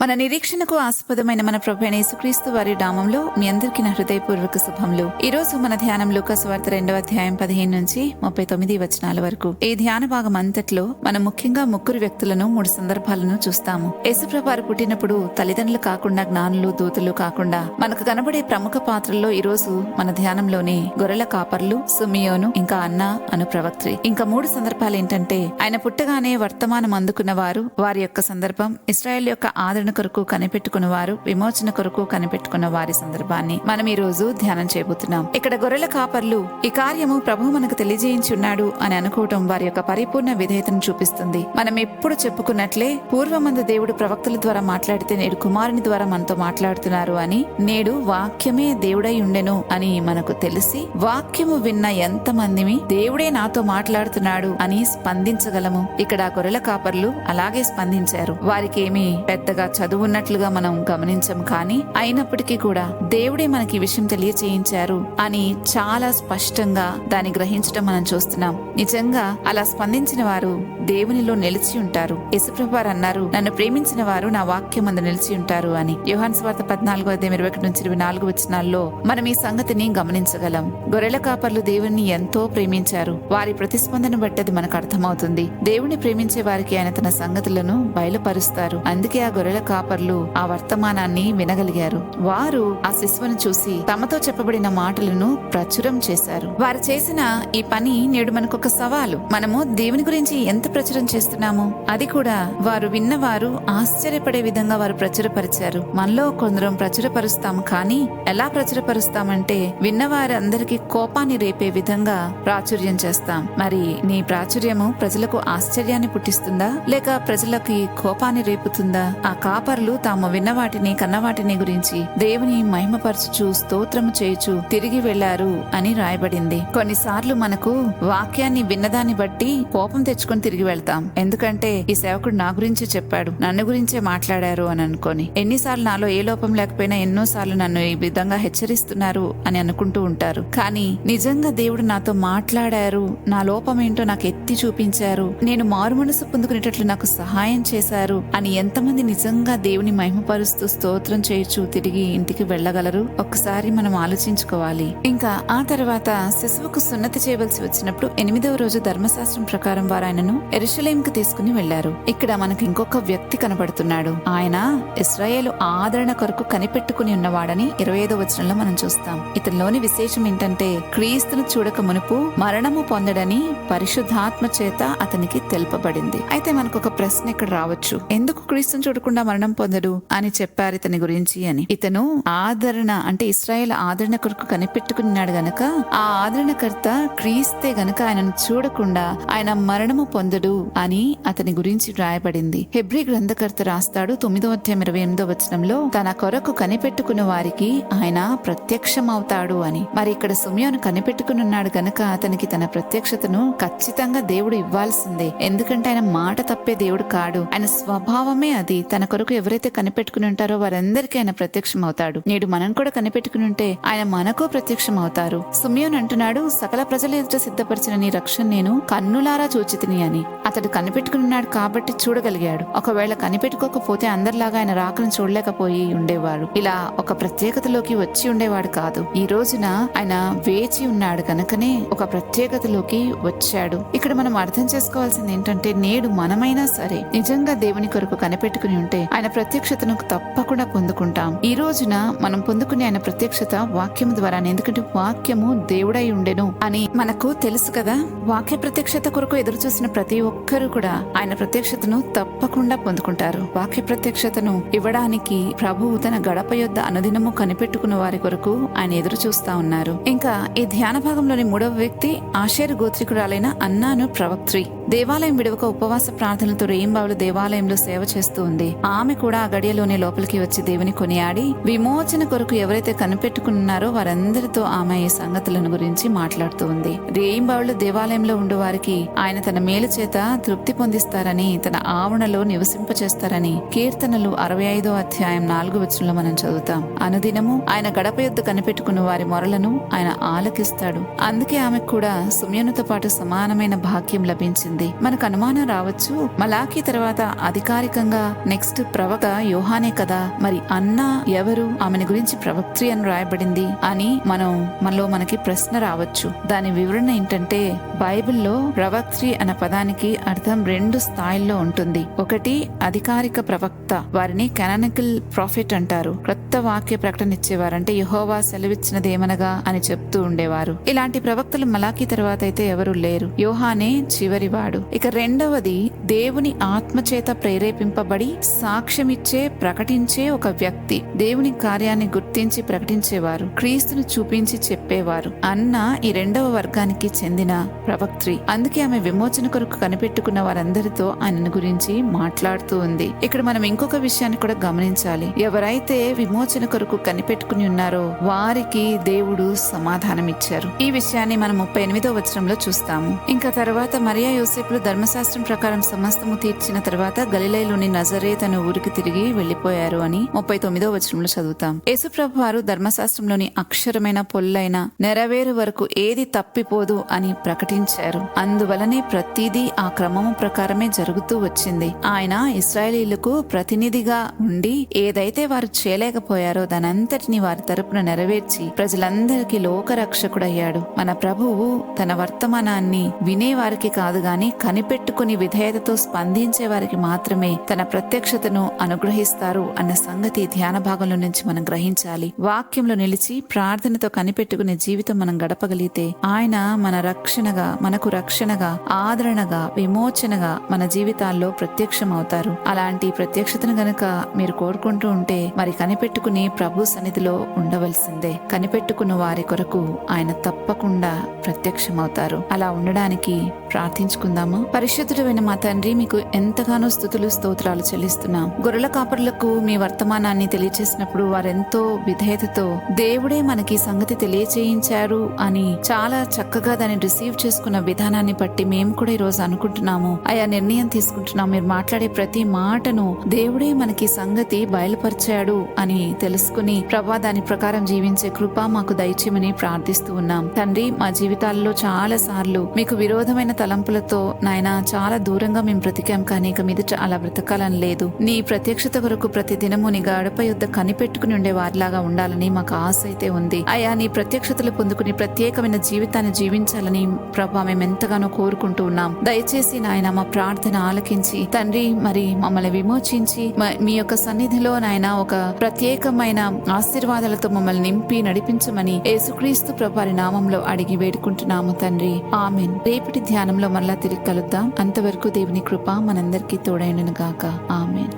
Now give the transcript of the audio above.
మన నిరీక్షణకు ఆస్పదమైన మన ప్రభువైన యేసుక్రీస్తు వారి నామములో మీ అందరికీ నా హృదయపూర్వక శుభములు. ఈ రోజు మన ధ్యానం లూకాసు వార్త 2వ అధ్యాయం 15 నుంచి 39 వచనాల వరకు. ఈ ధ్యాన భాగం అంతట్లో మనం ముఖ్యంగా ముగ్గురు వ్యక్తులను 3 సందర్భాలను చూస్తాము. యేసుప్రభువారు పుట్టినప్పుడు తల్లిదండ్రులు కాకుండా, జ్ఞానులు, దూతలు కాకుండా మనకు కనబడే ప్రముఖ పాత్రల్లో ఈ రోజు మన ధ్యానంలోని గొర్రెల కాపర్లు, సుమియోను, ఇంకా అన్న అను ప్రవక్త్రి. ఇంకా 3 సందర్భాలు ఏంటంటే, ఆయన పుట్టగానే వర్తమానం అందుకున్న వారు, వారి యొక్క సందర్భం, ఇశ్రాయేల్ యొక్క ఆదరణ కొరకు కనిపెట్టుకున్న వారు, విమోచన కొరకు కనిపెట్టుకున్న వారి సందర్భాన్ని మనం ఈ రోజు ధ్యానం చేయబోతున్నాం. ఇక్కడ గొర్రెల కాపర్లు ఈ కార్యము ప్రభువు మనకు తెలియజేయించి ఉన్నాడు అని అనుకోవటం వారి యొక్క పరిపూర్ణ విధేయతను చూపిస్తుంది. మనం ఎప్పుడు చెప్పుకున్నట్లే పూర్వమందు దేవుడు ప్రవక్తల ద్వారా మాట్లాడితే నేడు కుమారుని ద్వారా మనతో మాట్లాడుతున్నారు అని, నేడు వాక్యమే దేవుడై ఉండెను అని మనకు తెలిసి వాక్యము విన్న ఎంతమందిమి దేవుడే నాతో మాట్లాడుతున్నాడు అని స్పందించగలము. ఇక్కడ గొర్రెల కాపర్లు అలాగే స్పందించారు. వారికి ఏమి పెద్దగా చదువున్నట్లుగా మనం గమనించం, కానీ అయినప్పటికీ కూడా దేవుడే మనకి ఈ విషయం తెలియచేయించారు అని చాలా స్పష్టంగా దాన్ని గ్రహించడం మనం చూస్తున్నాం. నిజంగా అలా స్పందించిన వారు దేవునిలో నిలిచి ఉంటారు. యేసుప్రభువు వారు అన్నారు, నన్ను ప్రేమించిన వారు నా వాక్యమందు నిలిచి ఉంటారు అని. యోహాను సువార్త 14:21-24 వచనాల్లో మనం ఈ సంగతిని గమనించగలం. గొర్రెల కాపర్లు దేవుని ఎంతో ప్రేమించారు. వారి ప్రతిస్పందన బట్టి అది మనకు అర్థమవుతుంది. దేవుని ప్రేమించే వారికి ఆయన తన సంగతులను బయలుపరుస్తారు. అందుకే ఆ గొర్రెల కాపర్లు ఆ వర్తమానాన్ని వినగలిగారు. వారు ఆ శిశువును చూసి తమతో చెప్పబడిన మాటలను ప్రచురం చేశారు. వారు చేసిన ఈ పని నేడు మనకు ఒక సవాలు. మనము దేవుని గురించి ఎంత ప్రచురం చేస్తున్నాము? అది కూడా వారు విన్నవారు ఆశ్చర్యపడే విధంగా వారు ప్రచురపరిచారు. మనలో కొందరం ప్రచురపరుస్తాము, కానీ ఎలా ప్రచురపరుస్తామంటే విన్నవారందరికీ కోపాన్ని రేపే విధంగా ప్రాచుర్యం చేస్తాం. మరి నీ ప్రాచుర్యము ప్రజలకు ఆశ్చర్యాన్ని పుట్టిస్తుందా, లేక ప్రజలకి కోపాన్ని రేపుతుందా? ఆ కాపర్లు తాము విన్న వాటిని, కన్నవాటిని గురించి దేవుని మహిమపరచుచు స్తోత్రము చేయుచు తిరిగి వెళ్లారు అని రాయబడింది. కొన్నిసార్లు మనకు వాక్యాన్ని విన్నదాన్ని బట్టి కోపం తెచ్చుకొని తిరిగి వెళ్తాం. ఎందుకంటే ఈ సేవకుడు నా గురించే చెప్పాడు, నన్ను గురించే మాట్లాడారు అని అనుకొని. ఎన్నిసార్లు నాలో ఏ లోపం లేకపోయినా ఎన్నోసార్లు నన్ను ఈ విధంగా హెచ్చరిస్తున్నారు అని అనుకుంటూ ఉంటారు. కానీ నిజంగా దేవుడు నాతో మాట్లాడారు, నా లోపం ఏంటో నాకు ఎత్తి చూపించారు, నేను మారు మనసు పొందుకునేటట్లు నాకు సహాయం చేశారు అని ఎంతమంది నిజంగా దేవుని మహిమపరుస్తూ స్తోత్రం చేయొచ్చు తిరిగి ఇంటికి వెళ్ళగలరు? ఒక్కసారి మనం ఆలోచించుకోవాలి. ఇంకా ఆ తర్వాత శిశువుకు సున్నతి చేయవలసి వచ్చినప్పుడు 8వ రోజు ధర్మశాస్త్రం ప్రకారం వారు ఆయనను యెరూషలేముకు తీసుకుని వెళ్లారు. ఇక్కడ మనకు ఇంకొక వ్యక్తి కనబడుతున్నాడు. ఆయన ఇశ్రాయేలు ఆదరణ కొరకు కనిపెట్టుకుని ఉన్నవాడని 25వ వచనంలో మనం చూస్తాం. ఇతనిలోని విశేషం ఏంటంటే, క్రీస్తును చూడక మునుపు మరణము పొందడని పరిశుద్ధాత్మ చేత అతనికి తెలుపబడింది. అయితే మనకు ఒక ప్రశ్న ఇక్కడ రావచ్చు, ఎందుకు క్రీస్తును చూడకుండా మరణం పొందడు అని చెప్పారు ఇతని గురించి అని. ఇతను ఆదరణ అంటే ఇశ్రాయేల్ ఆదరణ కొరకు కనిపెట్టుకున్నాడు గనక, ఆ ఆదరణకర్త క్రీస్తే గనక ఆయనను చూడకుండా ఆయన మరణము పొందడు అని అతని గురించి రాయబడింది. హెబ్రీ గ్రంథకర్త రాస్తాడు 9వ అధ్యాయం 28వ వచనంలో, తన కొరకు కనిపెట్టుకున్న వారికి ఆయన ప్రత్యక్షమవుతాడు అని. మరి ఇక్కడ సుమియోను కనిపెట్టుకుని ఉన్నాడు గనక అతనికి తన ప్రత్యక్షతను ఖచ్చితంగా దేవుడు ఇవ్వాల్సిందే. ఎందుకంటే ఆయన మాట తప్పే దేవుడు కాడు. ఆయన స్వభావమే అది. తన కొరకు ఎవరైతే కనిపెట్టుకుని ఉంటారో వారందరికీ ఆయన ప్రత్యక్షం అవుతాడు. నేడు మనం కూడా కనిపెట్టుకుని ఉంటే ఆయన మనకు ప్రత్యక్షం అవుతారు. సుమియోన్ అంటున్నాడు, సకల ప్రజల ఎదుట సిద్ధపరిచిన నీ రక్షణ నేను కన్నులారా చూచితిని అని. అతడు కనిపెట్టుకున్నాడు కాబట్టి చూడగలిగాడు. ఒకవేళ కనిపెట్టుకోకపోతే అందరిలాగా ఆయన రాకను చూడలేకపోయి ఉండేవాడు. ఇలా ఒక ప్రత్యేకతలోకి వచ్చి ఉండేవాడు కాదు. ఈ రోజున ఆయన వేచి ఉన్నాడు కనుకనే ఒక ప్రత్యేకతలోకి వచ్చాడు. ఇక్కడ మనం అర్థం చేసుకోవాల్సింది ఏంటంటే, నేడు మనమైనా సరే నిజంగా దేవుని కొరకు కనిపెట్టుకుని ఉంటే ఆయన ప్రత్యక్షతను తప్పకుండా పొందుకుంటాం. ఈ రోజున మనం పొందుకునే ఆయన ప్రత్యక్షత వాక్యము ద్వారా. ఎందుకంటే వాక్యము దేవుడై ఉండెను అని మనకు తెలుసు కదా. వాక్య ప్రత్యక్షత కొరకు ఎదురు చూసిన ప్రతి ఒక్కరూ కూడా ఆయన ప్రత్యక్షతను తప్పకుండా పొందుకుంటారు. వాక్య ప్రత్యక్షతను ఇవ్వడానికి ప్రభువు తన గడప యొద్ద అనుదినము కనిపెట్టుకున్న వారి కొరకు ఆయన ఎదురు చూస్తా ఉన్నారు. ఇంకా ఈ ధ్యాన భాగంలోని 3వ వ్యక్తి ఆషేరు గోత్రికురాలైన అన్నాను ప్రవక్త్రి. దేవాలయం విడవక ఉపవాస ప్రార్థనలతో రేయింబావులు దేవాలయంలో సేవ చేస్తూ ఉంది. ఆమె కూడా ఆ గడియలోనే లోపలికి వచ్చి దేవుని కొనియాడి విమోచన కొరకు ఎవరైతే కనిపెట్టుకున్నారో వారందరితో ఆమె ఈ సంగతులను గురించి మాట్లాడుతూ ఉంది. రేయింబావులు దేవాలయంలో ఉండే వారికి ఆయన తన మేలు చేత చేత తృప్తి పొందిస్తారని, తన ఆవరణలో నివసింపచేస్తారని కీర్తనలు 65వ అధ్యాయం 4వ వచనంలో మనం చదువుతాం. అనుదినము ఆయన గడప యొద్ద కనిపెట్టుకున్న వారి మొరలను ఆయన ఆలకిస్తాడు. అందుకే ఆమెకు కూడా సుమ్యోనుతో పాటు సమానమైన భాగ్యం లభించింది. మనకు అనుమానం రావచ్చు, మలాకి తర్వాత అధికారికంగా నెక్స్ట్ ప్రవక్త యోహానే కదా, మరి అన్నా ఎవరు, ఆమెను గురించి ప్రవక్త్రి అని రాయబడింది అని మనలో మనకి ప్రశ్న రావచ్చు. దాని వివరణ ఏంటంటే, బైబిల్లో ప్రవక్త్రి అన్న పదానికి అర్థం 2 స్థాయిల్లో ఉంటుంది. ఒకటి అధికారిక ప్రవక్త, వారిని కానానికల్ ప్రాఫిట్ అంటారు. క్రొత్త వాక్య ప్రకటన ఇచ్చేవారు, అంటే యెహోవా సెలవిచ్చినదేమనగా అని చెప్తూ ఉండేవారు. ఇలాంటి ప్రవక్తలు మలాకి తర్వాత అయితే ఎవరు లేరు. యోహానే చివరివాడు. ఇక రెండవది దేవుని ఆత్మచేత ప్రేరేపింపబడి సాక్ష్యమిచ్చే ప్రకటించే ఒక వ్యక్తి, దేవుని కార్యాన్ని గుర్తించి ప్రకటించేవారు, క్రీస్తును చూపించి చెప్పేవారు అన్న ఈ రెండవ వర్గానికి చెందిన ప్రవక్త్రి. అందుకే ఆమె విమోచన కొరకు కనిపెట్టుకున్న వారందరితో ఆయనను గురించి మాట్లాడుతూ ఉంది. ఇక్కడ మనం ఇంకొక విషయాన్ని కూడా గమనించాలి. ఎవరైతే విమోచన కొరకు కనిపెట్టుకుని ఉన్నారో వారికి దేవుడు సమాధానం ఇచ్చారు. ఈ విషయాన్ని మనం 38వ వచనంలో చూస్తాము. ఇంకా తర్వాత మరియా యోసేపులు ధర్మశాస్త్రం ప్రకారం సమస్తము తీర్చిన తర్వాత గలిలయలోని నజరేత్ అనే ఊరికి తిరిగి వెళ్లిపోయారు అని 39వ వచనంలో చదువుతాం. యేసుప్రభు వారు ధర్మశాస్త్రంలోని అక్షరమైన పొల్లైన నెరవేరు వరకు ఏది తప్పిపోదు అని ప్రకటించారు. అందువలనే ప్రతిదీ ఆ క్రమము ప్రకారమే జరుగుతూ వచ్చింది. ఆయన ఇశ్రాయేలీయులకు ప్రతినిధిగా ఉండి ఏదైతే వారు చేయలేకపోయారో దానంతటిని వారి తరపున నెరవేర్చి ప్రజలందరికీ లోకరక్షకుడయ్యాడు. మన ప్రభువు తన వర్తమానాన్ని వినేవారికి కాదు గాని కనిపెట్టుకుని విధేయతతో స్పందించే వారికి మాత్రమే తన ప్రత్యక్షతను అనుగ్రహిస్తారు అన్న సంగతి ధ్యాన భాగంలో నుంచి మనం గ్రహించాలి. వాక్యంలో నిలిచి ప్రార్థనతో కనిపెట్టుకునే జీవితం మనం గడపగలిగితే ఆయన మన రక్షణగా, మనకు రక్షణగా, ఆదరణగా, విమోచనగా మన జీవితాల్లో ప్రత్యక్షమవుతారు. అలాంటి ప్రత్యక్షతను గనుక మీరు కోరుకుంటూ ఉంటే మరి కనిపెట్టుకుని ప్రభు సన్నిధిలో ఉండవలసిందే. కనిపెట్టుకున్న వారి కొరకు ఆయన తప్పకుండా ప్రత్యక్షమవుతారు. అలా ఉండడానికి ప్రార్థించుకుందాము. పరిశుద్ధుడైన మా తండ్రి, మీకు ఎంతగానో స్తుతులు స్తోత్రాలు చెల్లిస్తున్నాం. గొర్రెల కాపరులకు మీ వర్తమానాన్ని తెలియచేసినప్పుడు వారెంతో విధేయతతో దేవుడే మనకి సంగతి తెలియచేయించారు అని చాలా చక్కగా దాన్ని రిసీవ్ చేసుకున్న విధానాన్ని బట్టి మేము కూడా ఈ రోజు అనుకుంటున్నాము. ఆయా నిర్ణయం తీసుకుంటున్నాం. మీరు మాట్లాడే ప్రతి మాటను దేవుడే మనకి సంగతి బయలుపరిచాడు అని తెలుసుకుని ప్రభా దాని ప్రకారం జీవించే కృప మాకు దయచేయమని ప్రార్థిస్తూ ఉన్నాం. తండ్రి, మా జీవితాల్లో చాలా సార్లు మీకు విరోధమైన తలంపులతో నాయన చాలా దూరంగా మేము బ్రతికాం. కానీ ఇక మీదట అలా బ్రతకాలని లేదు. నీ ప్రత్యక్షత కొరకు ప్రతి దినము నీ గడప యుద్ధ కనిపెట్టుకుని ఉండే వారిలాగా ఉండాలని మాకు ఆశ అయితే ఉంది. అయా నీ ప్రత్యక్షతలు పొందుకుని ప్రత్యేకమైన జీవితాన్ని జీవించాలని ప్రభా మేము ఎంతగానో కోరుకుంటూ ఉన్నాం. దయచేసి నాయన మా ప్రార్థన ఆలకించి తండ్రి మరి మమ్మల్ని విమోచించి మీ యొక్క సన్నిధిలో నాయన ఒక ప్రత్యేకమైన ఆశీర్వాదాలతో మమ్మల్ని నింపి నడిపించమని యేసుక్రీస్తు ప్రభువారి నామంలో అడిగి వేడుకుంటున్నాము తండ్రి. ఆమెన్. రేపటి ధ్యానంలో మరలా తిరిగి కలుద్దాం. అంతవరకు దేవుని కృప మనందరికీ తోడైనను గాక. ఆమెన్.